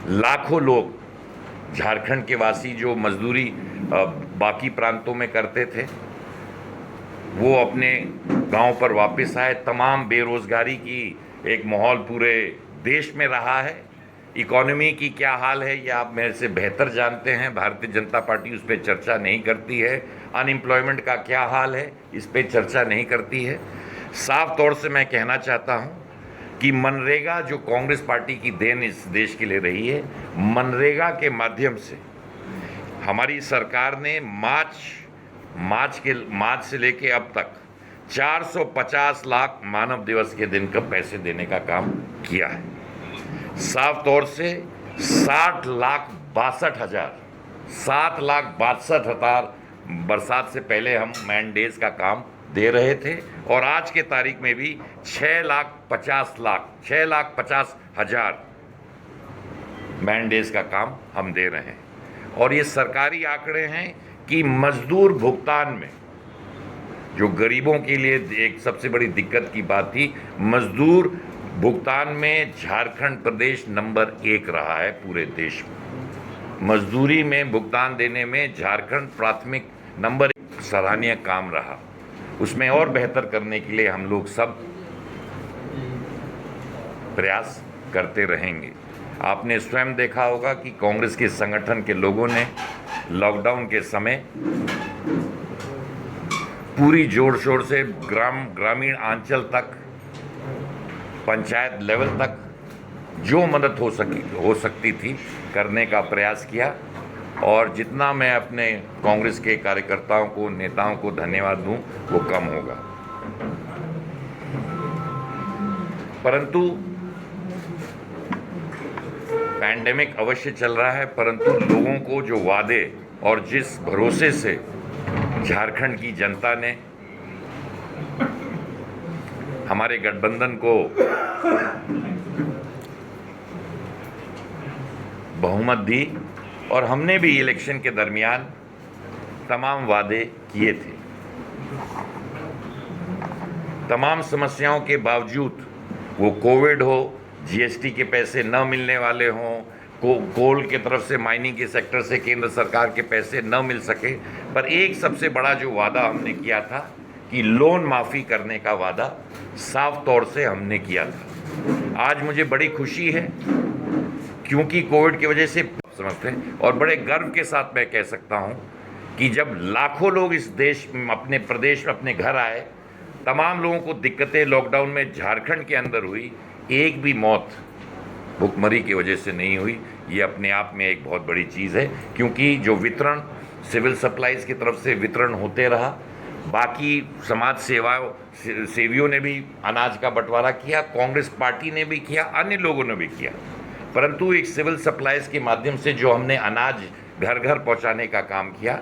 लाखों लोग झारखंड के वासी जो मजदूरी बाकी प्रांतों में करते थे, वो अपने गांव पर वापस आए। तमाम बेरोजगारी की एक माहौल पूरे देश में रहा है। इकोनॉमी की क्या हाल है ये आप मेरे से बेहतर जानते हैं। भारतीय जनता पार्टी उस पर चर्चा नहीं करती है। अनएम्प्लॉयमेंट का क्या हाल है इस पर चर्चा नहीं करती है। साफ तौर से मैं कहना चाहता हूँ कि मनरेगा जो कांग्रेस पार्टी की देन इस देश के लिए रही है, मनरेगा के माध्यम से हमारी सरकार ने मार्च से लेके अब तक 450 लाख मानव दिवस के दिन का पैसे देने का काम किया है। साफ तौर से 7,62,000 बरसात से पहले हम मैन डेज का काम दे रहे थे, और आज के तारीख में भी 6,50,000 मैन डेज का काम हम दे रहे हैं। और ये सरकारी आंकड़े हैं कि मजदूर भुगतान में, जो गरीबों के लिए एक सबसे बड़ी दिक्कत की बात थी, मजदूर भुगतान में झारखंड प्रदेश नंबर 1 रहा है पूरे देश में। मजदूरी में भुगतान देने में झारखंड प्राथमिक नंबर 1 सराहनीय काम रहा। उसमें और बेहतर करने के लिए हम लोग सब प्रयास करते रहेंगे। आपने स्वयं देखा होगा कि कांग्रेस के संगठन के लोगों ने लॉकडाउन के समय पूरी जोर शोर से ग्रामीण अंचल तक, पंचायत लेवल तक जो मदद हो सकती थी करने का प्रयास किया। और जितना मैं अपने कांग्रेस के कार्यकर्ताओं को, नेताओं को धन्यवाद दूं वो कम होगा। परंतु पैंडेमिक अवश्य चल रहा है, परंतु लोगों को जो वादे और जिस भरोसे से झारखंड की जनता ने हमारे गठबंधन को बहुमत दी, और हमने भी इलेक्शन के दरमियान तमाम वादे किए थे। तमाम समस्याओं के बावजूद, वो कोविड हो, जीएसटी के पैसे न मिलने वाले हों, कोल के तरफ से, माइनिंग के सेक्टर से केंद्र सरकार के पैसे न मिल सके, पर एक सबसे बड़ा जो वादा हमने किया था कि लोन माफ़ी करने का वादा साफ तौर से हमने किया था। आज मुझे बड़ी खुशी है क्योंकि कोविड की वजह से समझते हैं, और बड़े गर्व के साथ मैं कह सकता हूं कि जब लाखों लोग इस देश में, अपने प्रदेश में अपने घर आए, तमाम लोगों को दिक्कतें लॉकडाउन में झारखंड के अंदर हुई, एक भी मौत भुखमरी की वजह से नहीं हुई। ये अपने आप में एक बहुत बड़ी चीज़ है, क्योंकि जो वितरण सिविल सप्लाईज़ की तरफ से वितरण होते रहा, बाकी समाज सेवियों ने भी अनाज का बंटवारा किया, कांग्रेस पार्टी ने भी किया, अन्य लोगों ने भी किया, परंतु एक सिविल सप्लाईज़ के माध्यम से जो हमने अनाज घर घर पहुंचाने का काम किया,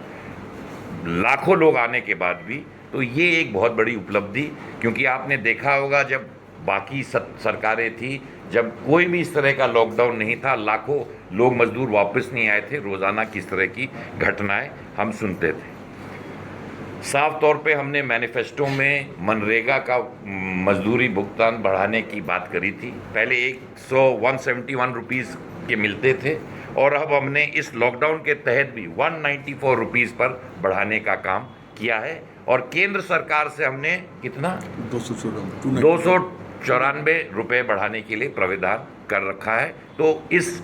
लाखों लोग आने के बाद भी, तो ये एक बहुत बड़ी उपलब्धि। क्योंकि आपने देखा होगा जब बाकी सरकारें थी, जब कोई भी इस तरह का लॉकडाउन नहीं था, लाखों लोग मजदूर वापस नहीं आए थे, रोज़ाना किस तरह की घटनाएं हम सुनते थे। साफ तौर पे हमने मैनिफेस्टो में मनरेगा का मजदूरी भुगतान बढ़ाने की बात करी थी। पहले 171 रुपीज़ के मिलते थे, और अब हमने इस लॉकडाउन के तहत भी 194 रुपीज़ पर बढ़ाने का काम किया है। और केंद्र सरकार से हमने कितना 294 रुपये बढ़ाने के लिए प्राविधान कर रखा है। तो इस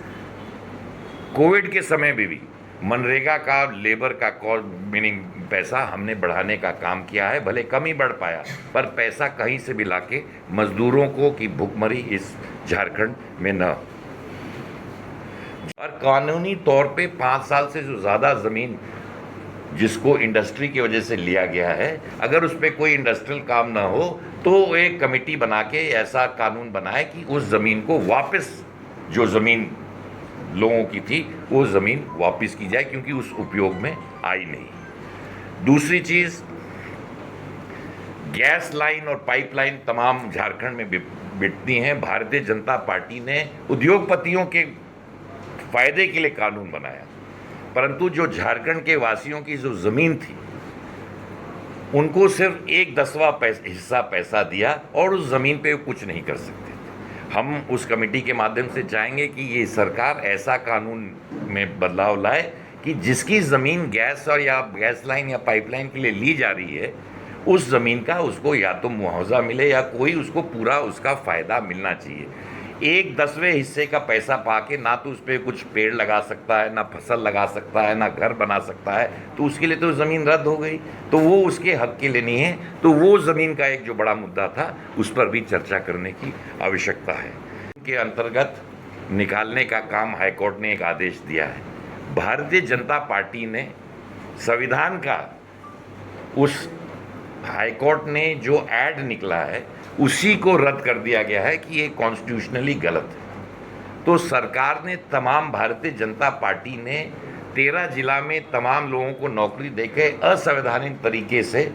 कोविड के समय में भी मनरेगा का लेबर का कॉल मीनिंग पैसा हमने बढ़ाने का काम किया है। भले कम ही बढ़ पाया, पर पैसा कहीं से भी लाके मजदूरों को की भुखमरी इस झारखंड में न। और कानूनी तौर पे 5 साल से जो ज़्यादा ज़मीन जिसको इंडस्ट्री की वजह से लिया गया है, अगर उस पर कोई इंडस्ट्रियल काम ना हो तो एक कमेटी बना के ऐसा कानून बनाए कि उस ज़मीन को वापस, जो ज़मीन लोगों की थी वो ज़मीन वापस की जाए, क्योंकि उस उपयोग में आई नहीं। दूसरी चीज़, गैस लाइन और पाइपलाइन तमाम झारखंड में बिकती हैं। भारतीय जनता पार्टी ने उद्योगपतियों के फायदे के लिए कानून बनाया, परंतु जो झारखंड के वासियों की जो ज़मीन थी उनको सिर्फ 1/10वां हिस्सा पैसा दिया और उस ज़मीन पे कुछ नहीं कर सकते। हम उस कमेटी के माध्यम से चाहेंगे कि ये सरकार ऐसा कानून में बदलाव लाए कि जिसकी ज़मीन गैस और या गैस लाइन या पाइपलाइन के लिए ली जा रही है, उस ज़मीन का उसको या तो मुआवजा मिले या कोई उसको पूरा उसका फ़ायदा मिलना चाहिए। 1/10वें हिस्से का पैसा पाके ना तो उस पर कुछ पेड़ लगा सकता है, ना फसल लगा सकता है, ना घर बना सकता है, तो उसके लिए तो ज़मीन रद्द हो गई, तो वो उसके हक के लिए नहीं है। तो वो ज़मीन का एक जो बड़ा मुद्दा था उस पर भी चर्चा करने की आवश्यकता है। के अंतर्गत निकालने का काम हाईकोर्ट ने एक आदेश दिया है। भारतीय जनता पार्टी ने संविधान का उस हाईकोर्ट ने जो ऐड निकला है उसी को रद्द कर दिया गया है कि ये कॉन्स्टिट्यूशनली गलत है। तो सरकार ने तमाम भारतीय जनता पार्टी ने 13 जिला में तमाम लोगों को नौकरी देके असंवैधानिक तरीके से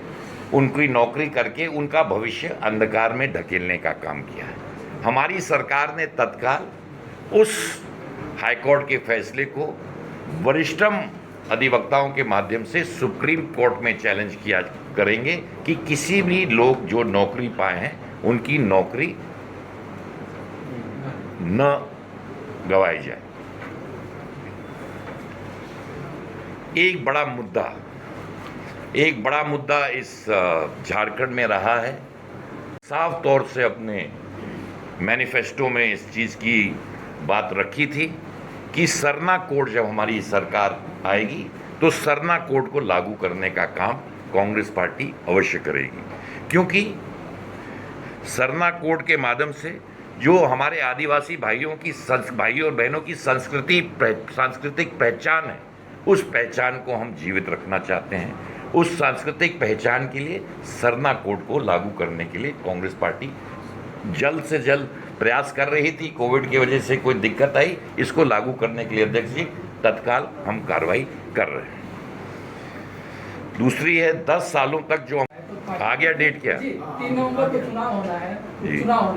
उनकी नौकरी करके उनका भविष्य अंधकार में ढकेलने का काम किया है। हमारी सरकार ने तत्काल उस हाईकोर्ट के फैसले को वरिष्ठतम अधिवक्ताओं के माध्यम से सुप्रीम कोर्ट में चैलेंज किया करेंगे कि किसी भी लोग जो नौकरी पाए हैं उनकी नौकरी न गवाई जाए। एक बड़ा मुद्दा इस झारखंड में रहा है। साफ तौर से अपने मैनिफेस्टो में इस चीज़ की बात रखी थी कि सरना कोड जब हमारी सरकार आएगी तो सरना कोड को लागू करने का काम कांग्रेस पार्टी अवश्य करेगी, क्योंकि सरना कोड के माध्यम से जो हमारे आदिवासी भाइयों और बहनों की सांस्कृतिक पहचान है, उस पहचान को हम जीवित रखना चाहते हैं। उस सांस्कृतिक पहचान के लिए सरना कोड को लागू करने के लिए कांग्रेस पार्टी जल्द से जल्द प्रयास कर रही थी। कोविड की वजह से कोई दिक्कत आई, इसको लागू करने के लिए अध्यक्ष जी तत्काल हम कार्रवाई कर रहे हैं। दूसरी है 10 सालों तक जो आ गया डेट क्या 3 नवंबर को चुनाव होना है,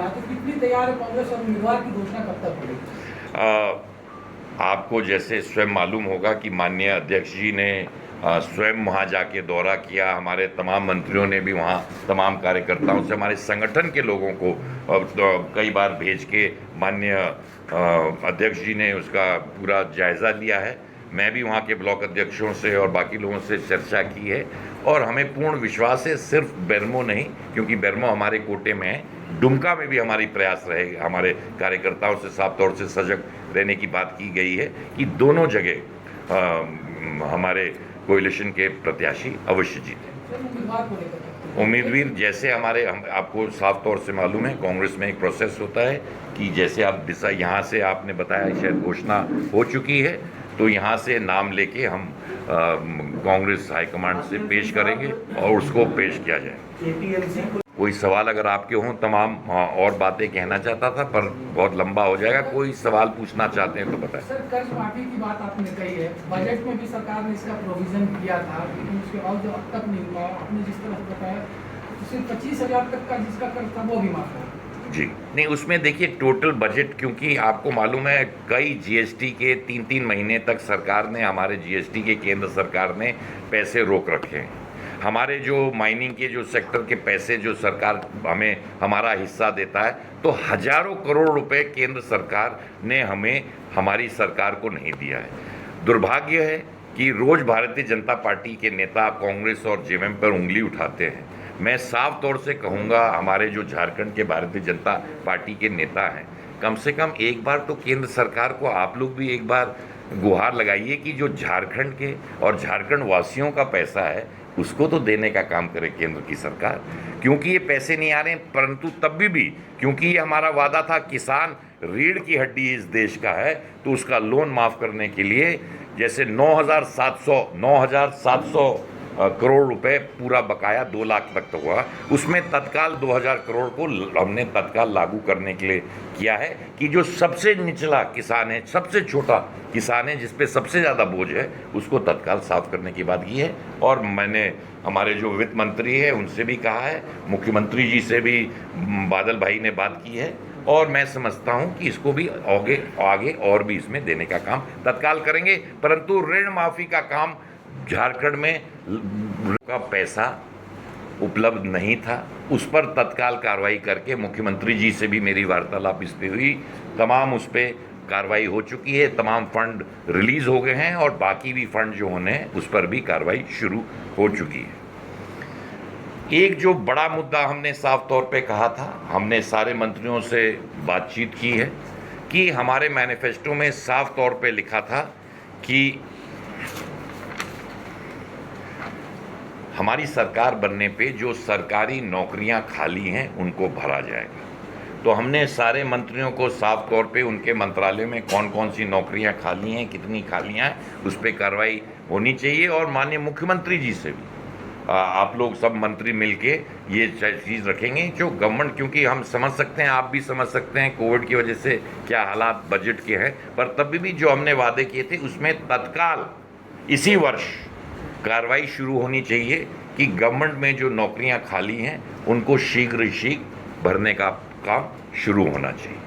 तो कितनी तैयार है कांग्रेस और उम्मीदवार की घोषणा कब तक होगी? आपको जैसे स्वयं मालूम होगा कि माननीय अध्यक्ष जी ने स्वयं वहाँ जाके दौरा किया। हमारे तमाम मंत्रियों ने भी वहाँ तमाम कार्यकर्ताओं से, हमारे संगठन के लोगों को कई बार भेज के माननीय अध्यक्ष जी ने उसका पूरा जायज़ा लिया है। मैं भी वहाँ के ब्लॉक अध्यक्षों से और बाकी लोगों से चर्चा की है और हमें पूर्ण विश्वास है, सिर्फ बेरमो नहीं, क्योंकि बेरमो हमारे कोटे में है, डुमका में भी हमारी प्रयास रहेगा। हमारे कार्यकर्ताओं से साफ तौर से सजग रहने की बात की गई है कि दोनों जगह हमारे कोalition के प्रत्याशी अवश्य जीते। उम्मीदवार जैसे आपको साफ तौर से मालूम है, कांग्रेस में एक प्रोसेस होता है कि जैसे आप यहाँ से आपने बताया शायद घोषणा हो चुकी है, तो यहाँ से नाम लेके हम कांग्रेस हाईकमांड से पेश करेंगे और उसको पेश किया जाए। कोई सवाल अगर आपके हों, तमाम और बातें कहना चाहता था पर बहुत लंबा हो जाएगा। कोई सवाल पूछना चाहते हैं तो बताएं। सर, कर्ज माफी की बात आपने कही है, बजट में भी सरकार ने इसका प्रोविजन किया था, लेकिन उसके बाद जो अब तक नहीं हुआ, आपने जिस तरह से बताया सिर्फ 25,000 तक का जिसका कर्ज था वो भी माफ हो जी नहीं। उसमें देखिए टोटल बजट, क्योंकि आपको मालूम है कई जीएसटी के 3-3 महीने तक सरकार ने, हमारे जीएसटी के केंद्र सरकार ने पैसे रोक रखे हैं। हमारे जो माइनिंग के जो सेक्टर के पैसे जो सरकार हमें हमारा हिस्सा देता है, तो हजारों करोड़ रुपए केंद्र सरकार ने हमें, हमारी सरकार को नहीं दिया है। दुर्भाग्य है कि रोज भारतीय जनता पार्टी के नेता कांग्रेस और जेएमएम पर उंगली उठाते हैं। मैं साफ तौर से कहूँगा, हमारे जो झारखंड के भारतीय जनता पार्टी के नेता हैं, कम से कम एक बार तो केंद्र सरकार को आप लोग भी एक बार गुहार लगाइए कि जो झारखंड के और झारखंड वासियों का पैसा है उसको तो देने का काम करे केंद्र की सरकार, क्योंकि ये पैसे नहीं आ रहे हैं। परंतु तब भी क्योंकि ये हमारा वादा था, किसान रीढ़ की हड्डी इस देश का है, तो उसका लोन माफ़ करने के लिए जैसे 9,700 करोड़ रुपए पूरा बकाया 2 लाख तक तो हुआ, उसमें तत्काल 2,000 करोड़ को हमने तत्काल लागू करने के लिए किया है कि जो सबसे निचला किसान है, सबसे छोटा किसान है, जिस पे सबसे ज़्यादा बोझ है, उसको तत्काल साफ करने की बात की है। और मैंने हमारे जो वित्त मंत्री है उनसे भी कहा है, मुख्यमंत्री जी से भी बादल भाई ने बात की है, और मैं समझता हूं कि इसको भी आगे और भी इसमें देने का काम तत्काल करेंगे। परंतु ऋण माफ़ी का काम झारखंड में का पैसा उपलब्ध नहीं था, उस पर तत्काल कार्रवाई करके मुख्यमंत्री जी से भी मेरी वार्तालाप इस पे हुई। तमाम उस पर कार्रवाई हो चुकी है, तमाम फंड रिलीज हो गए हैं और बाकी भी फंड जो होने हैं उस पर भी कार्रवाई शुरू हो चुकी है। एक जो बड़ा मुद्दा हमने साफ तौर पे कहा था, हमने सारे मंत्रियों से बातचीत की है कि हमारे मैनिफेस्टो में साफ तौर पे लिखा था कि हमारी सरकार बनने पे जो सरकारी नौकरियां खाली हैं उनको भरा जाएगा। तो हमने सारे मंत्रियों को साफ तौर पे उनके मंत्रालय में कौन कौन सी नौकरियां खाली हैं, कितनी खालियां हैं, उस पर कार्रवाई होनी चाहिए। और माननीय मुख्यमंत्री जी से भी आप लोग सब मंत्री मिलके ये चीज़ रखेंगे जो गवर्नमेंट, क्योंकि हम समझ सकते हैं, आप भी समझ सकते हैं कोविड की वजह से क्या हालात बजट के हैं, पर तभी भी जो हमने वादे किए थे उसमें तत्काल इसी वर्ष कार्रवाई शुरू होनी चाहिए कि गवर्नमेंट में जो नौकरियां खाली हैं उनको शीघ्र भरने का काम शुरू होना चाहिए।